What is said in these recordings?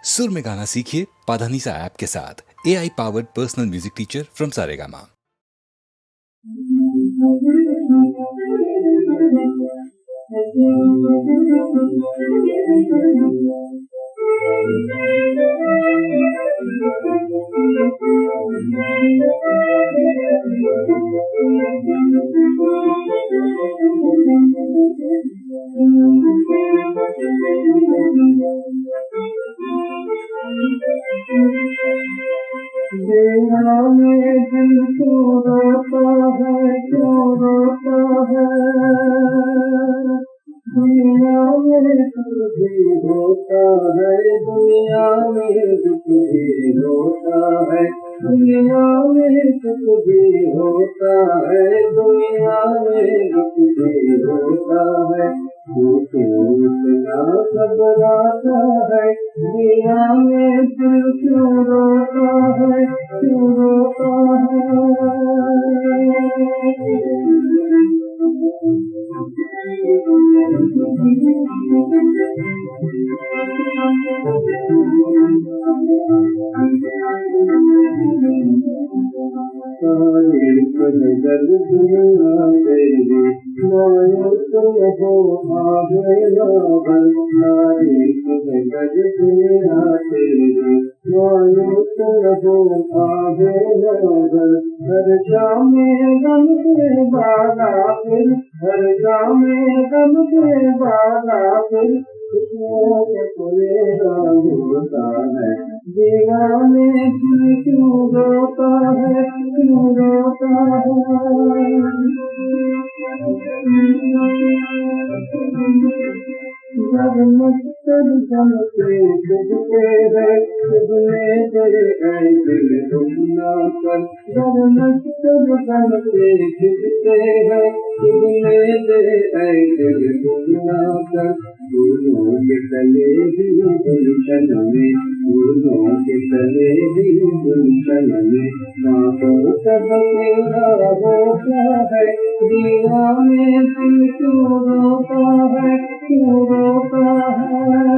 सुर में गाना सीखिए पाधानीसा ऐप के साथ। AI powered personal music teacher from Saregama. दुनिया में दिल क्यों रोता है, क्यों रोता है। दुनिया में सुख भी होता है, दुनिया में दुख भी होता है। दुनिया में सुख भी होता है, दुनिया में दुख भी होता है। इतना घबराता है, दुनिया में दिल क्यों रोता है, क्यों रोता हर जामे गम के बाला फिर, हर जामे गम के बाला फिर, होता है। जीवा में क्यों रोता है, क्यों रोता है। जब मस्तर जमते दिखते हैं, तुझने तेरे दिल दुनिया पर। जब मस्तर जमते दिखते हैं, तुझने तेरे दिल दुनिया पर। फूलों के तले ही गुलशन में, फूलों के तले ही गुलशन में, बातों सब तेरा होता है। दीवाने दिल क्यों रोता है, क्यों रोता है।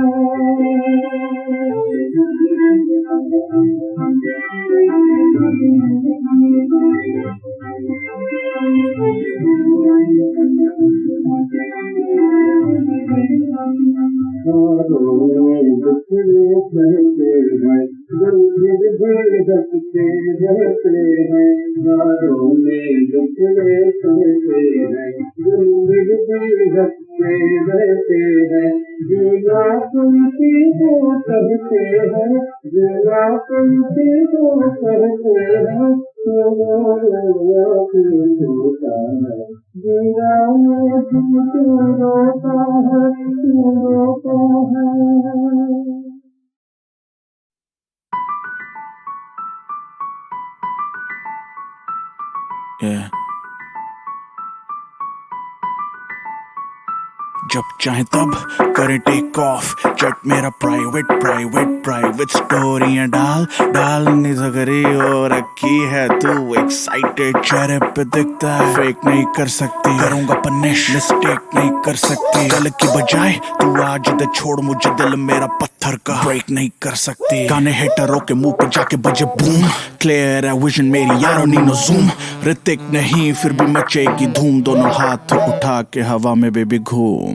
Yeah. जब चाहे तब करें टेक ऑफ, चट मेरा प्राइवेट प्राइवेट प्राइवेट स्टोरियां डाल डालने जगरी हो रखी है तू एक्साइटेड चेहरे पे दिखता है। फेक नहीं कर सकती, करूंगा पनिश, मिस्टेक नहीं कर सकती। कल की बजाय तू आज दे छोड़ मुझे, दिल मेरा पत्थर का ब्रेक नहीं कर सकती। गाने हेटरों के मुंह पे जाके बजे बूम, क्लियर है विजन मेरी यारों नी नो जूम। ऋतिक नहीं फिर भी मचेगी धूम, दोनों हाथ उठा के हवा में बेबी घूम।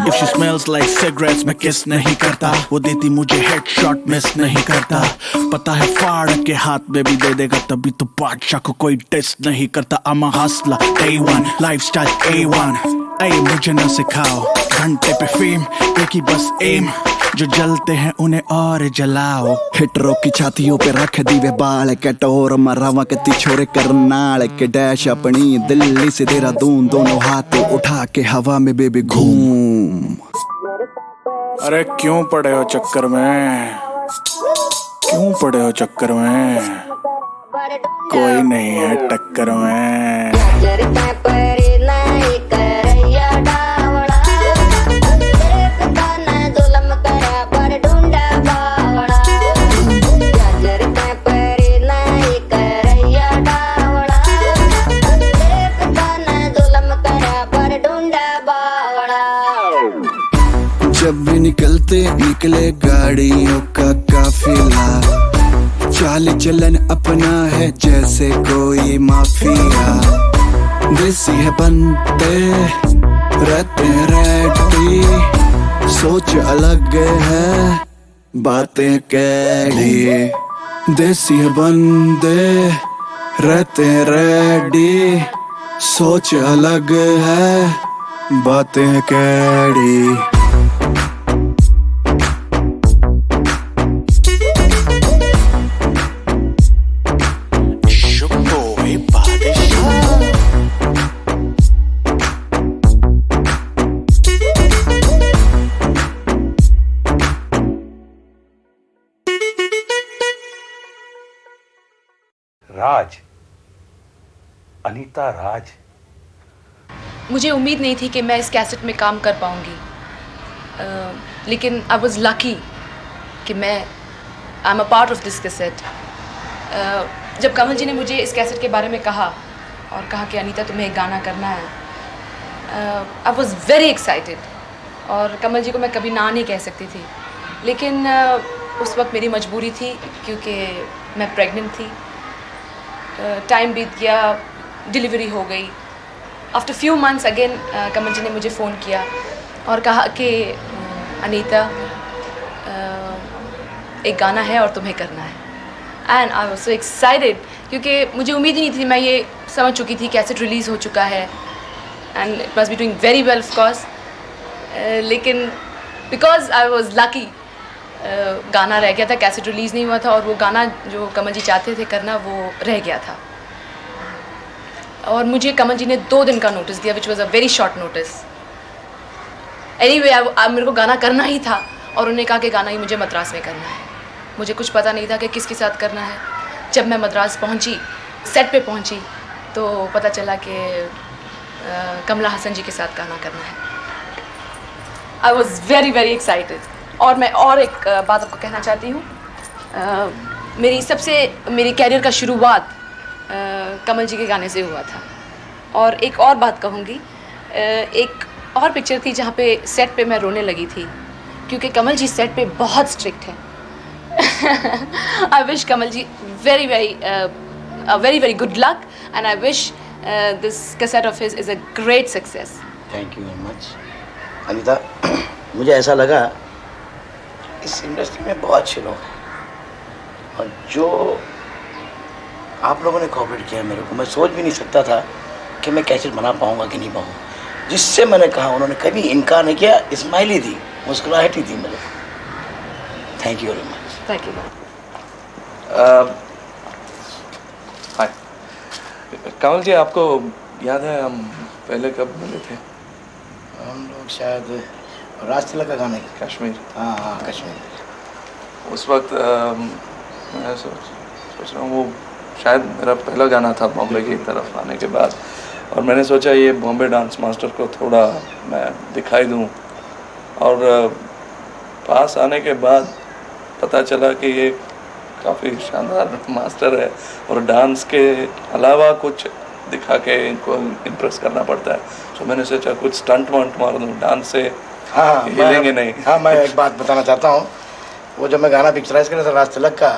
If she smells like cigarettes मैं किस नहीं करता, वो देती मुझे हेडशॉट मिस नहीं करता। पता है फाड़ के हाथ में भी दे देगा, तभी तो बादशाह को कोई डिस नहीं करता। I'm a hustler, day one, lifestyle A1। ऐ मुझे न सिखाओ, घंटे पे फेम एक ही बस एम, जो जलते हैं उन्हें और जलाओ। हिटरों की छातियों पे रख दीवे बाल के टोर, मरावा के छोरे करनाल के डैश अपनी दिल्ली से देहरादून, दोनों हाथ उठा के हवा में बेबी घूम। अरे क्यों पड़े हो चक्कर में, क्यों पड़े हो चक्कर में, कोई नहीं है टक्कर में। जब भी निकले गाड़ियों का काफिला, चाल चलन अपना है जैसे कोई माफिया। देसी है बनते रहते रेडी, सोच अलग है बातें कैडी। देसी है बंदे रहते रेडी, सोच अलग है बातें कैडी। राज, अनीता राज। मुझे उम्मीद नहीं थी कि मैं इस कैसेट में काम कर पाऊंगी, लेकिन आई वॉज लकी कि I am a part of this cassette. जब कमल जी ने मुझे इस कैसेट के बारे में कहा और कहा कि अनीता तुम्हें एक गाना करना है, आई वॉज वेरी एक्साइटेड। और कमल जी को मैं कभी ना नहीं कह सकती थी, लेकिन उस वक्त मेरी मजबूरी थी क्योंकि मैं प्रेग्नेंट थी। टाइम बीत गया, डिलीवरी हो गई। आफ्टर फ्यू मंथ्स अगेन कमल जी ने मुझे फ़ोन किया और कहा कि अनीता एक गाना है और तुम्हें करना है। And I was so excited क्योंकि मुझे उम्मीद ही नहीं थी। मैं ये समझ चुकी थी कैसेट रिलीज़ हो चुका है and it must be doing very well of course, लेकिन बिकॉज आई वाज लकी गाना रह गया था, कैसेट रिलीज़ नहीं हुआ था और वो गाना जो कमल जी चाहते थे करना वो रह गया था। और मुझे कमल जी ने 2 दिन का नोटिस दिया, which was a very short notice. Anyway मेरे को गाना करना ही था और उन्होंने कहा कि गाना ही मुझे मद्रास में करना है। मुझे कुछ पता नहीं था कि किसके साथ करना है। जब मैं मद्रास पहुंची, सेट पे पहुंची, तो पता चला कि कमला हसन जी के साथ गाना करना है। I was very very excited. और मैं और एक बात आपको कहना चाहती हूँ, मेरी कैरियर का शुरुआत कमल जी के गाने से हुआ था। और एक और बात कहूँगी, एक और पिक्चर थी जहाँ पे सेट पे मैं रोने लगी थी क्योंकि कमल जी सेट पे बहुत स्ट्रिक्ट है। I wish Kamal ji very very good luck and I wish this cassette of his is a great success. Thank you very much Anita. मुझे ऐसा लगा इस इंडस्ट्री में बहुत अच्छे लोग हैं और जो आप लोगों ने कोऑपरेट किया मेरे को, मैं सोच भी नहीं सकता था कि मैं कैसेट बना पाऊँगा कि नहीं पाऊँगा। जिससे मैंने कहा उन्होंने कभी इनकार नहीं किया, स्माइल ही दी, मुस्कुराहट ही थी मेरे को। Thank you very much. Thank you. Hi Kamal ji, आपको याद है हम पहले कब मिले थे? हम लोग शायद राज तिलक का गाना है, कश्मीर। हाँ कश्मीर। उस वक्त मैं सोच रहा हूँ वो शायद मेरा पहला गाना था बॉम्बे की तरफ आने के बाद, और मैंने सोचा ये बॉम्बे डांस मास्टर को थोड़ा मैं दिखाई दूँ। और पास आने के बाद पता चला कि ये काफ़ी शानदार मास्टर है और डांस के अलावा कुछ दिखा के इनको इम्प्रेस करना पड़ता है। तो मैंने सोचा कुछ स्टंट वंट मार दूँ, डांस से हिलेंगे नहीं। हाँ, मैं एक बात बताना चाहता हूँ। वो जब मैं गाना पिक्चराइज कर रहा था राज तिलक का,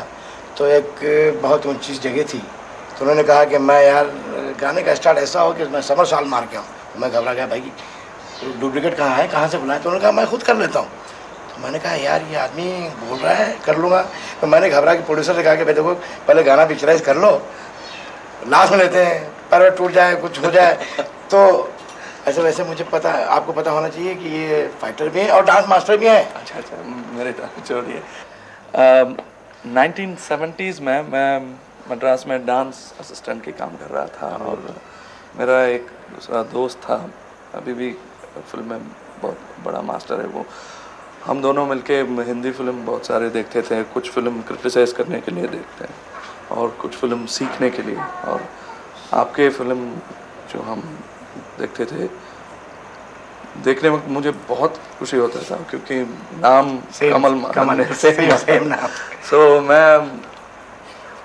तो एक बहुत ऊंची जगह थी, तो उन्होंने कहा कि मैं यार गाने का स्टार्ट ऐसा हो कि मैं समर साल मार के आऊँ। मैं घबरा गया, भाई डुप्लीकेट कहाँ है, कहाँ से बुलाएं? तो उन्होंने कहा मैं खुद कर लेता हूँ। तो मैंने कहा यार ये आदमी बोल रहा है कर लूँगा। तो मैंने घबरा के प्रोड्यूसर से कहा कि भाई देखो पहले गाना पिक्चराइज कर लो, लास्ट में लेते हैं, पैर टूट जाए कुछ हो जाए। तो ऐसे वैसे मुझे पता, आपको पता होना चाहिए कि ये फाइटर भी है और डांस मास्टर भी है। अच्छा, मेरे छोड़िए। 1970s में मैं मद्रास में डांस असिस्टेंट की काम कर रहा था और मेरा एक दूसरा दोस्त था, अभी भी फिल्म में बहुत बड़ा मास्टर है वो। हम दोनों मिलके हिंदी फिल्म बहुत सारे देखते थे, कुछ फिल्म क्रिटिसाइज करने के लिए देखते हैं और कुछ फिल्म सीखने के लिए। और आपके फिल्म जो हम देखते थे, देखने में मुझे बहुत खुशी होता था क्योंकि नाम कमल सेम नाम। सो मैं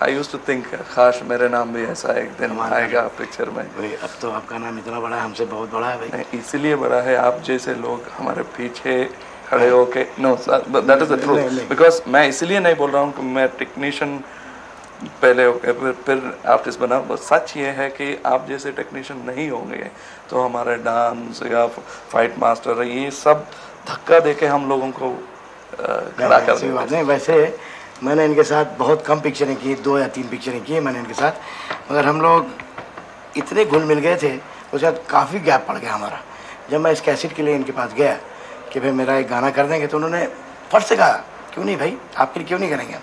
आई यूज्ड टू थिंक काश मेरे नाम भी ऐसा एक दिन आएगा पिक्चर में। भाई अब तो आपका नाम इतना बड़ा है, हमसे बहुत बड़ा है भाई। नहीं, इसीलिए बड़ा है आप जैसे लोग हमारे पीछे खड़े होके। Know that is the truth, because मैं इसलिए नहीं बोल रहा हूँ कि मैं टेक्नीशियन पहले होके फिर आर्टिस्ट बना। बस सच ये है कि आप जैसे टेक्नीशियन नहीं होंगे तो हमारे डांस या फाइट मास्टर ये सब धक्का देके हम लोगों को खड़ा कर सही बात नहीं। वैसे मैंने इनके साथ बहुत कम पिक्चरें की, 2 या 3 पिक्चरें की मैंने इनके साथ, मगर हम लोग इतने घुल मिल गए थे, उसके बाद काफ़ी गैप पड़ गया हमारा। जब मैं इस कैसेट के लिए इनके पास गया कि भाई मेरा एक गाना कर देंगे, तो उन्होंने फट से कहा क्यों नहीं भाई, आपके लिए क्यों नहीं करेंगे।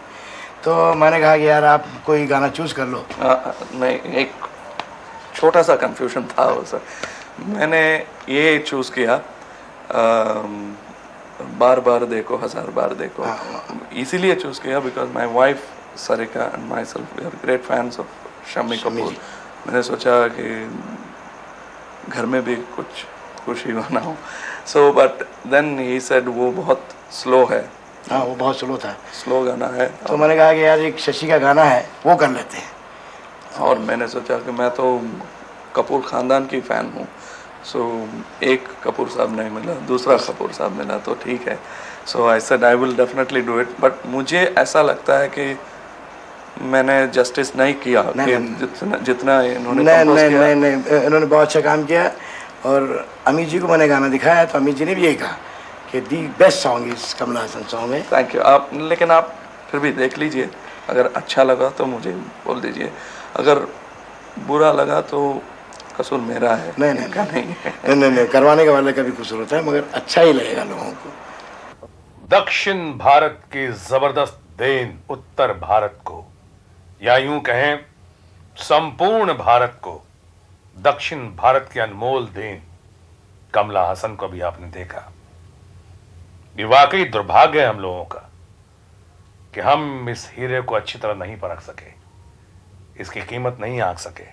तो मैंने कहा कि यार आप कोई गाना चूज़ कर लो। मैं एक छोटा सा कंफ्यूजन था वो सर। मैंने ये चूज़ किया बार बार देखो हज़ार बार देखो, इसीलिए चूज़ किया because my wife Sarika and myself we are great fans of Shammi Kapoor. मैंने सोचा कि घर में भी कुछ खुशी बनाऊं। So but then he said वो बहुत स्लो है। हाँ वो बहुत स्लो था, स्लो गाना है। तो मैंने कहा कि यार एक शशि का गाना है वो कर लेते हैं। और मैंने सोचा कि मैं तो कपूर ख़ानदान की फ़ैन हूँ, सो एक कपूर साहब नहीं मिला, दूसरा कपूर साहब मिला तो ठीक है। So I said I will definitely do it. But मुझे ऐसा लगता है कि मैंने जस्टिस नहीं किया जितना इन्होंने नहीं, इन्होंने बहुत अच्छा काम किया। और अमित जी को मैंने गाना दिखाया तो अमित जी ने भी यही कहा कि the best song is Kamal Haasan song है। Thank you. आप लेकिन आप फिर भी देख लीजिए, अगर अच्छा लगा तो मुझे बोल दीजिए, अगर बुरा लगा तो कसूर मेरा है। नहीं, करवाने के वाले का भी कसूर होता है, मगर अच्छा ही लगेगा लोगों को। दक्षिण भारत की जबरदस्त देन उत्तर भारत को, या यूं कहें संपूर्ण भारत को दक्षिण भारत की अनमोल देन कमला हसन को भी आपने देखा। ये वाकई दुर्भाग्य है हम लोगों का कि हम इस हीरे को अच्छी तरह नहीं परख सके, इसकी कीमत नहीं आंक सके।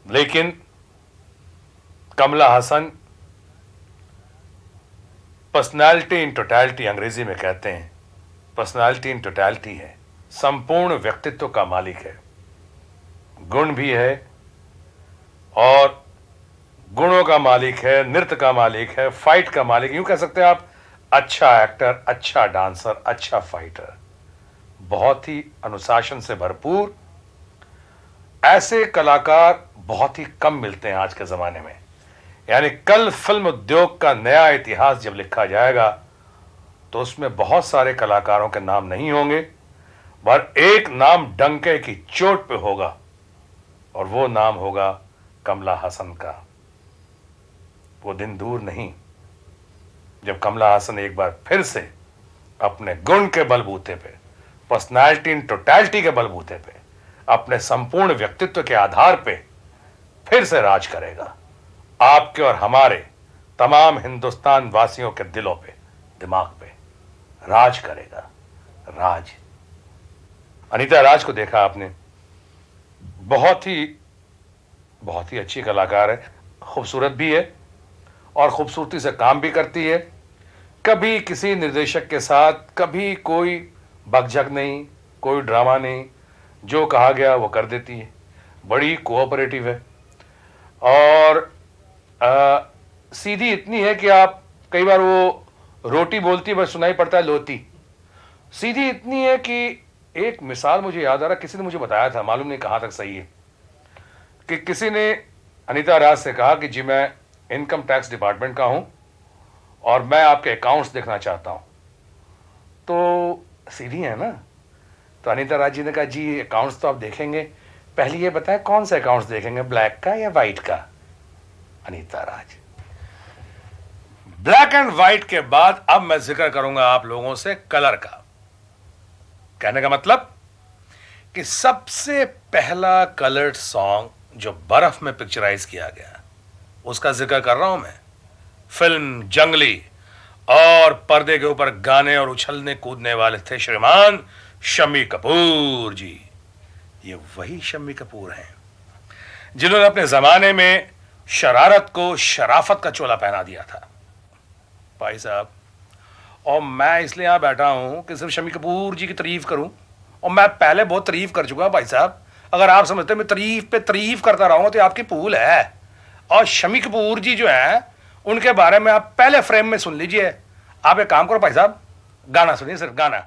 लेकिन कमला हसन पर्सनालिटी इन टोटैलिटी, अंग्रेजी में कहते हैं पर्सनालिटी इन टोटैलिटी है, संपूर्ण व्यक्तित्व का मालिक है। गुण भी है और गुणों का मालिक है, नृत्य का मालिक है, फाइट का मालिक, यूं कह सकते हैं आप। अच्छा एक्टर, अच्छा डांसर, अच्छा फाइटर, बहुत ही अनुशासन से भरपूर। ऐसे कलाकार बहुत ही कम मिलते हैं आज के जमाने में। यानी कल फिल्म उद्योग का नया इतिहास जब लिखा जाएगा तो उसमें बहुत सारे कलाकारों के नाम नहीं होंगे, पर एक नाम डंके की चोट पे होगा और वो नाम होगा कमला हसन का। वो दिन दूर नहीं जब कमला हसन एक बार फिर से अपने गुण के बलबूते पे, पर्सनालिटी इन टोटैलिटी के बलबूते पे, अपने संपूर्ण व्यक्तित्व के आधार पे फिर से राज करेगा। आपके और हमारे तमाम हिंदुस्तान वासियों के दिलों पे, दिमाग पे राज करेगा। राज। अनीता राज को देखा आपने, बहुत ही अच्छी कलाकार है, खूबसूरत भी है और खूबसूरती से काम भी करती है। कभी किसी निर्देशक के साथ कभी कोई बकझक नहीं, कोई ड्रामा नहीं, जो कहा गया वो कर देती है, बड़ी कोऑपरेटिव है। और सीधी इतनी है कि आप कई बार वो रोटी बोलती है बस सुनाई पड़ता है लोती। सीधी इतनी है कि एक मिसाल मुझे याद आ रहा, किसी ने मुझे बताया था, मालूम नहीं कहाँ तक सही है, कि किसी ने अनीता राज से कहा कि जी मैं इनकम टैक्स डिपार्टमेंट का हूं और मैं आपके अकाउंट्स देखना चाहता हूं। तो सीधी है ना, तो अनीता राज जी ने कहा जी अकाउंट्स तो आप देखेंगे, पहले ये बताएं कौन से अकाउंट्स देखेंगे, ब्लैक का या वाइट का। अनीता राज। ब्लैक एंड व्हाइट के बाद अब मैं जिक्र करूंगा आप लोगों से कलर का। कहने का मतलब कि सबसे पहला कलर्ड सॉन्ग जो बर्फ में पिक्चराइज किया गया उसका जिक्र कर रहा हूं मैं, फिल्म जंगली और पर्दे के ऊपर गाने और उछलने कूदने वाले थे श्रीमान शम्मी कपूर जी। ये वही शम्मी कपूर हैं जिन्होंने अपने जमाने में शरारत को शराफत का चोला पहना दिया था। भाई साहब, और मैं इसलिए यहां बैठा हूं कि सिर्फ शम्मी कपूर जी की तारीफ करूं, और मैं पहले बहुत तारीफ कर चुका भाई साहब। अगर आप समझते मैं तारीफ पे तारीफ करता रहूंगा तो आपकी भूल है। और शम्मी कपूर जी जो हैं उनके बारे में आप पहले फ्रेम में सुन लीजिए। आप एक काम करो भाई साहब, गाना सुनिए, सिर्फ गाना।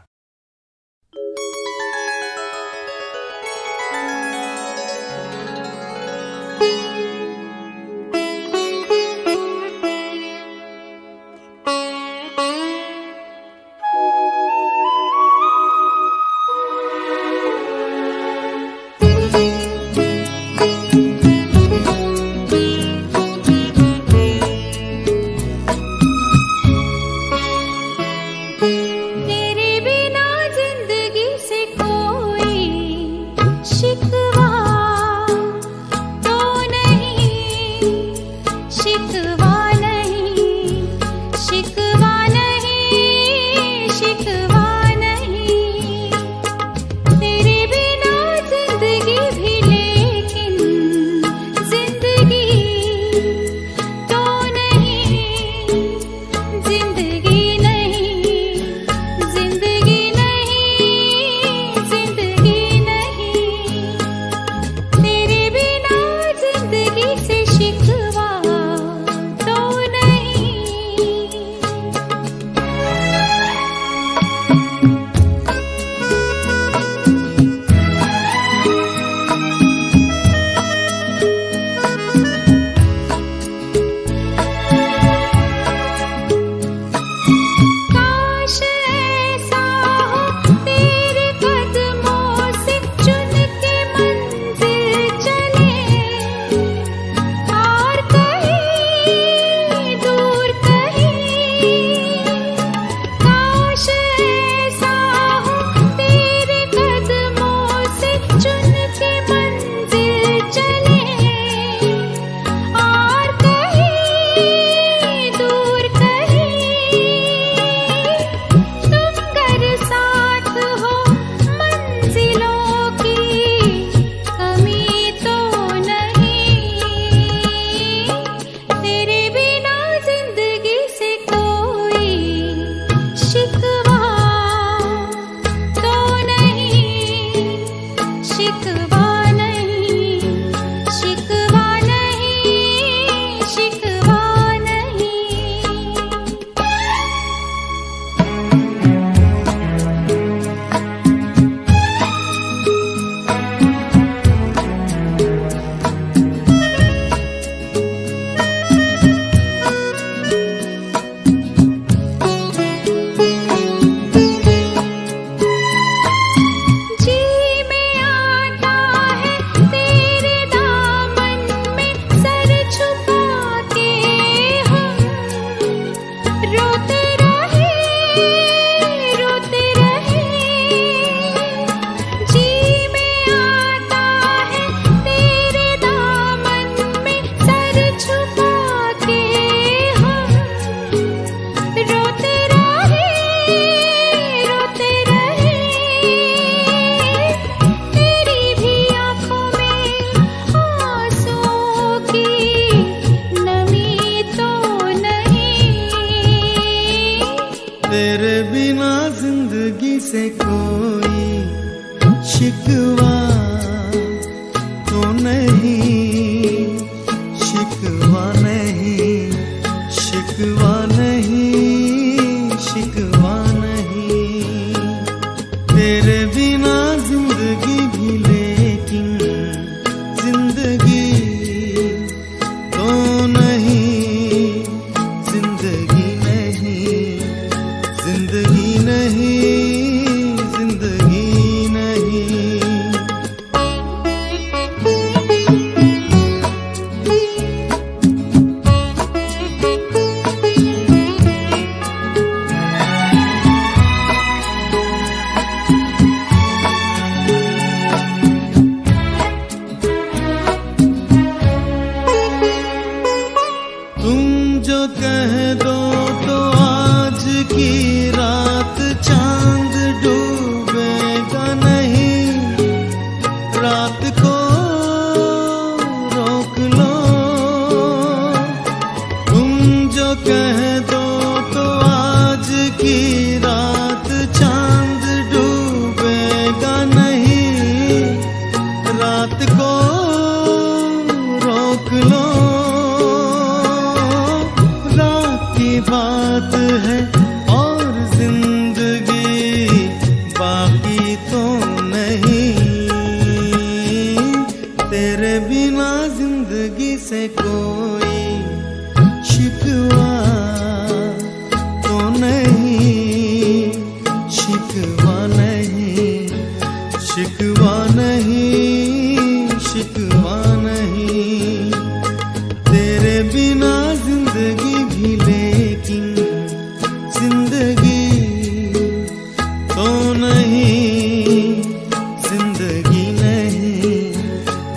जिंदगी नहीं,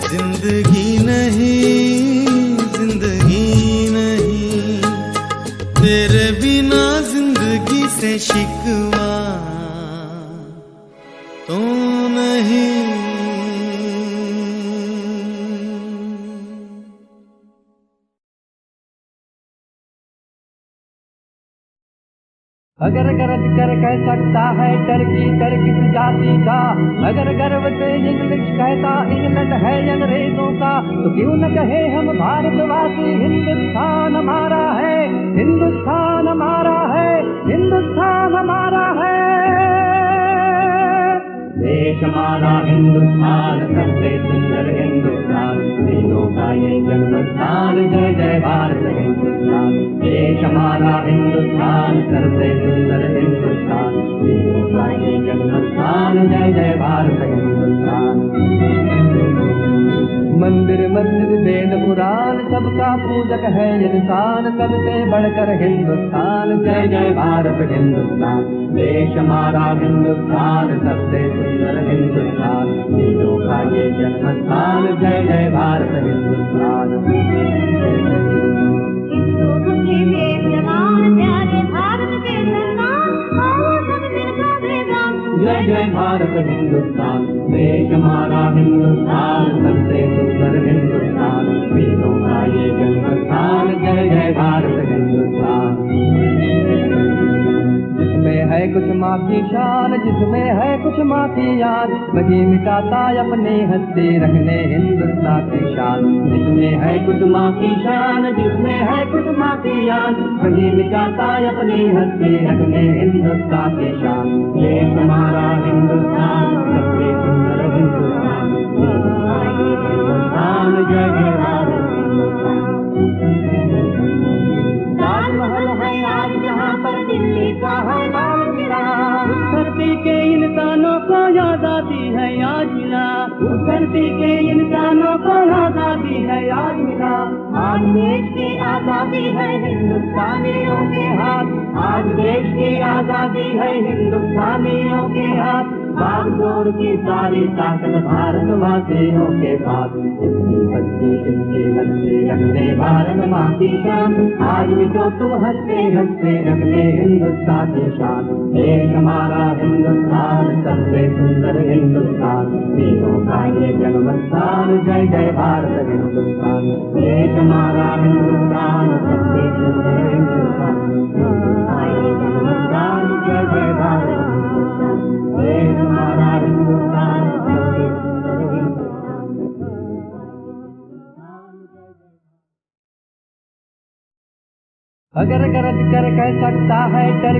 जिंदगी नहीं, जिंदगी नहीं, तेरे बिना जिंदगी से शिकवा तो नहीं। अगर गरज कर कह सकता है डर किस जाति का, अगर गर्व से इंग्लिश कहता इंग्लैंड है अंग्रेजों का, तो क्यों न कहे हम भारतवासी हिंदुस्तान हमारा है, हिंदुस्तान हमारा है, हिंदुस्तान हमारा है। देश हमारा हिंदुस्तान सबसे सुंदर हिंदुस्तान, वीरों का ये जन्मस्थान, जय जय भारत हिंदुस्तान। देश हमारा हिंदुस्तान सबसे सुंदर हिंदुस्तान, वीरों का ये जन्मस्थान, जय जय भारत हिंदुस्तान। मंदिर मस्जिद वेद पुराण सबका पूजक है इंसान, सबसे बढ़कर हिंदुस्तान, जय जय भारत हिंदुस्तान। देश हमारा हिंदुस्तान सबसे सुंदर हिंदुस्तान, वीरों का ये जन्मस्थान, जय जय भारत हिंदुस्तान। हिंदू के वीर जवान प्यारे भारत के संतान, आओ सब मिलकर बेगान, जय जय भारत हिंदुस्तान। देश हमारा हिंदुस्तान सबसे सुंदर हिंदुस्तान, वीरों का ये जन्मस्थान, जय जय भारत हिंदुस्तान। जिसमें है कुछ माँ की शान, जिसमें है कुछ माँ की याद, वही मिटाता अपने हस्ते रखने हिंदुस्तान की शान। जिसमें है कुछ माँ की शान, जिसमें है कुछ माँ की याद, वही मिटाता अपने हस्ते रखने हिंदुस्तान की शान। ये हमारा हिंदुस्तान सबसे सुंदर हिंदुस्तान, हिंदुस्तान जय जय भारत हिंदुस्तान। ताजमहल है आज जहाँ पर दिल्ली का है लाल किला, धरती के इंसानों को आजादी है आज मिला, धरती के इंसानों को आजादी है आज मिला। आज देश की आजादी है हिंदुस्तानियों के हाथ, आज देश की आजादी है हिंदुस्तानियों के हाथ, बागडोर की सारी ताकत भारतवासियों के पास। इसकी बस्ती इसकी हस्ती रखने भारत माँ की शान, आज भी तो तुम हंसते हंसते रखने हिंदुस्तान की शान। देश हमारा हिंदुस्तान सबसे सुंदर हिंदुस्तान, वीरों का ये जन्मस्थान, जय जय भारत हिंदुस्तान। देश हमारा हिंदुस्तान सबसे सुंदर हिंदुस्तान, वीरों का ये जन्मस्थान, जय जय भारत हिंदुस्तान। देश हमारा हिंदुस्तान सबसे सुंदर हिंदुस्तान। अगर गरज कर कह सकता है डर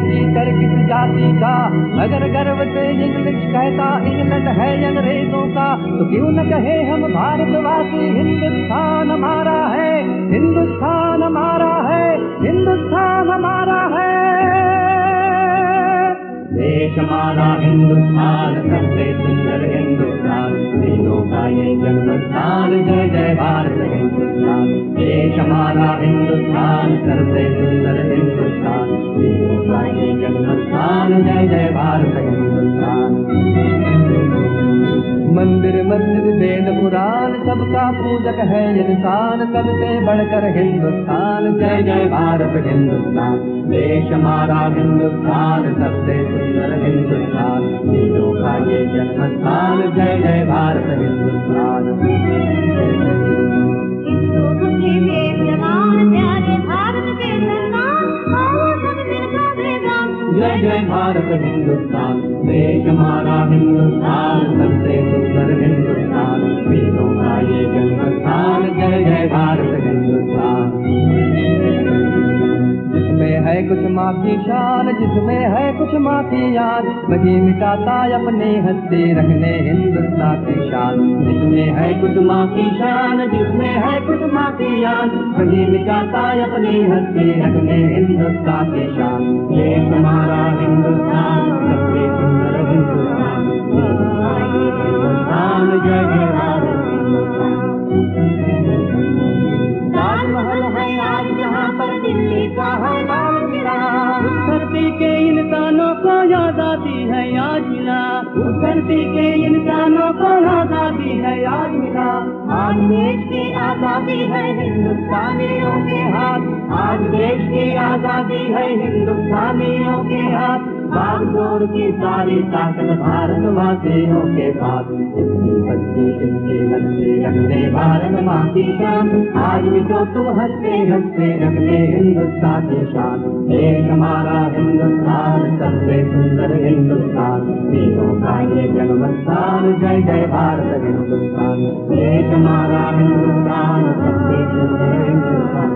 किस जाति का, अगर गर्व से इंग्लिश कहता इंग्लैंड है अंग्रेजों का, तो क्यों न कहे हम भारतवासी हिंदुस्तान हमारा है, हिंदुस्तान हमारा है, हिंदुस्तान हमारा है। देश हमारा हिंदुस्तान सबसे सुंदर हिंदुस्तान, वीरों का ये जन्मस्थान, जय जय भारत हिंदुस्तान। देश हमारा हिंदुस्तान सबसे सुंदर हिंदुस्तान, वीरों का ये जन्मस्थान, जय जय भारत हिंदुस्तान। मंदिर मस्जिद वेद पुराण सबका पूजक है इंसान, सबसे बढ़कर हिंदुस्तान, जय जय भारत हिंदुस्तान। देश हमारा हिंदुस्तान सबसे सुंदर हिंदुस्तान, वीरों का ये जन्मस्थान, जय जय भारत हिंदुस्तान। हिंदू के वीर जवान प्यारे भारत के संतान, आओ सब मिलकर बेगान, जय जय भारत हिंदुस्तान। देश हमारा हिंदुस्तान सबसे सुंदर हिंदुस्तान, वीरों का ये जन्मस्थान, जय जय भारत हिंदुस्तान। जिसमें है कुछ माँ की शान, जिसमें है कुछ माँ की याद, वही मिटाता अपने हस्ते रखने हिंदुस्तान की शान। जिसमें है कुछ माँ की शान, जिसमें है कुछ माँ की याद, वही मिटाता अपने हस्ते रखने हिंदुस्तान की शान। ये हमारा हिंदुस्तान सबसे सुंदर हिंदुस्तान, हिंदुस्तान जय जय भारत हिंदुस्तान। ताजमहल है आज जहाँ पर दिल्ली का है लाल किला, धरती के इंसानों को आजादी है आज मिला, धरती के इंसानों को आजादी है आज मिला। आज देश की आजादी है हिंदुस्तानियों के हाथ, आज देश की आजादी है हिंदुस्तानियों के हाथ। बागडोर की सारी ताकत भारतवासियों के पास। इसकी बत्ती इसकी बत्ती रखते भारत माँ की शान, आज भी तो तुम हंसते हंसते रखते हिंदुस्तान की शान। देश हमारा हिंदुस्तान सबसे सुंदर हिंदुस्तान, वीरों का ये जन्मस्थान, जय जय भारत हिंदुस्तान। देश हमारा हिंदुस्तान सबसे सुंदर हिंदुस्तान,